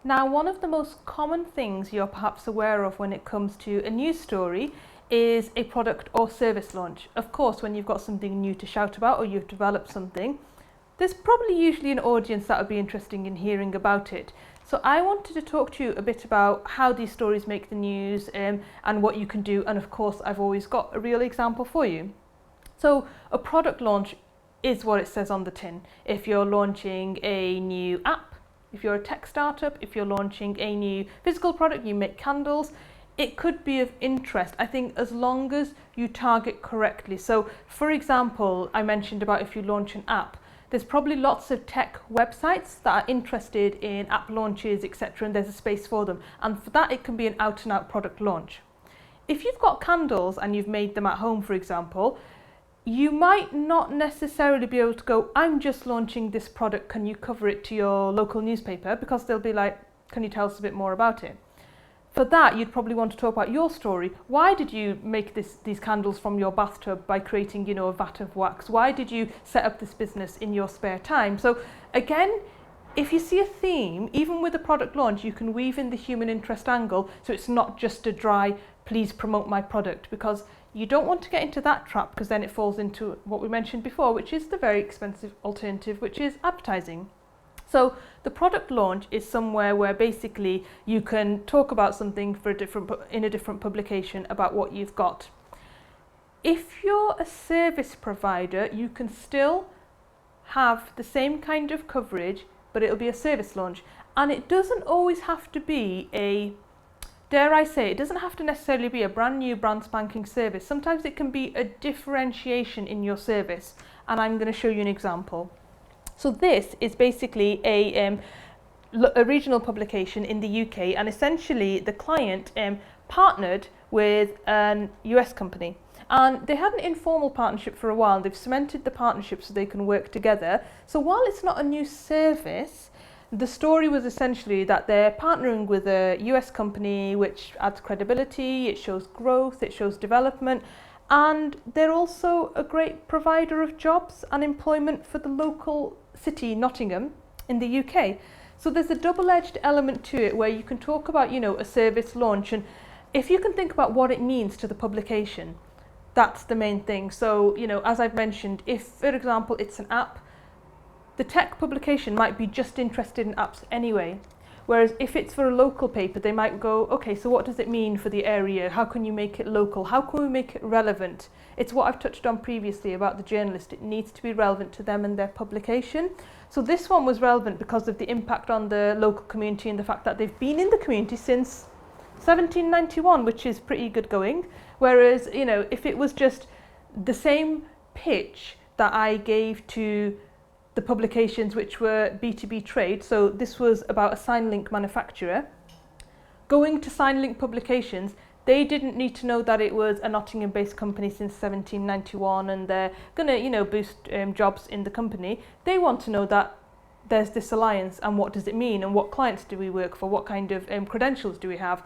Now, one of the most common things you're perhaps aware of when it comes to a news story is a product or service launch. Of course, when you've got something new to shout about or you've developed something, there's probably usually an audience that would be interested in hearing about it. So I wanted to talk to you a bit about how these stories make the news and what you can do. And of course, I've always got a real example for you. So a product launch is what it says on the tin. If you're launching a new app, if you're a tech startup, if you're launching a new physical product, you make candles, it could be of interest, I think, as long as you target correctly. So for example, I mentioned about if you launch an app, there's probably lots of tech websites that are interested in app launches, etc., and there's a space for them. And for that, it can be an out-and-out product launch. If you've got candles and you've made them at home, for example, you might not necessarily be able to go, I'm just launching this product, can you cover it to your local newspaper? Because they'll be like, can you tell us a bit more about it? For that, you'd probably want to talk about your story. Why did you make these candles from your bathtub by creating, a vat of wax? Why did you set up this business in your spare time? So again, if you see a theme, even with a product launch, you can weave in the human interest angle, so it's not just a dry, please promote my product, because you don't want to get into that trap, because then it falls into what we mentioned before, which is the very expensive alternative, which is advertising. So the product launch is somewhere where basically you can talk about something in a different publication about what you've got. If you're a service provider, you can still have the same kind of coverage, but it'll be a service launch. And it doesn't always have to be dare I say, it doesn't have to necessarily be a brand new, brand spanking service. Sometimes it can be a differentiation in your service. And I'm going to show you an example. So this is basically a regional publication in the UK, and essentially the client partnered with a US company. And they had an informal partnership for a while. They've cemented the partnership so they can work together. So while it's not a new service, the story was essentially that they're partnering with a US company, which adds credibility, it shows growth, it shows development, and they're also a great provider of jobs and employment for the local city, Nottingham, in the UK. So there's a double-edged element to it where you can talk about, a service launch, and if you can think about what it means to the publication, that's the main thing. So, as I've mentioned, if, for example, it's an app, the tech publication might be just interested in apps anyway. Whereas if it's for a local paper, they might go, okay, so what does it mean for the area? How can you make it local? How can we make it relevant? It's what I've touched on previously about the journalist. It needs to be relevant to them and their publication. So this one was relevant because of the impact on the local community and the fact that they've been in the community since 1791, which is pretty good going. Whereas, if it was just the same pitch that I gave to the publications which were B2B trade, so this was about a Signlink manufacturer, going to Signlink publications, they didn't need to know that it was a Nottingham-based company since 1791 and they're going to, boost jobs in the company. They want to know that there's this alliance and what does it mean and what clients do we work for, what kind of credentials do we have.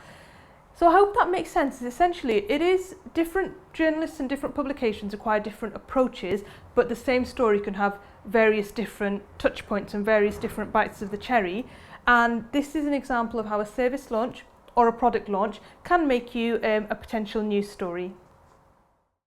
So I hope that makes sense. Essentially, it is different journalists and different publications require different approaches, but the same story can have various different touch points and various different bites of the cherry. And this is an example of how a service launch or a product launch can make you a potential news story.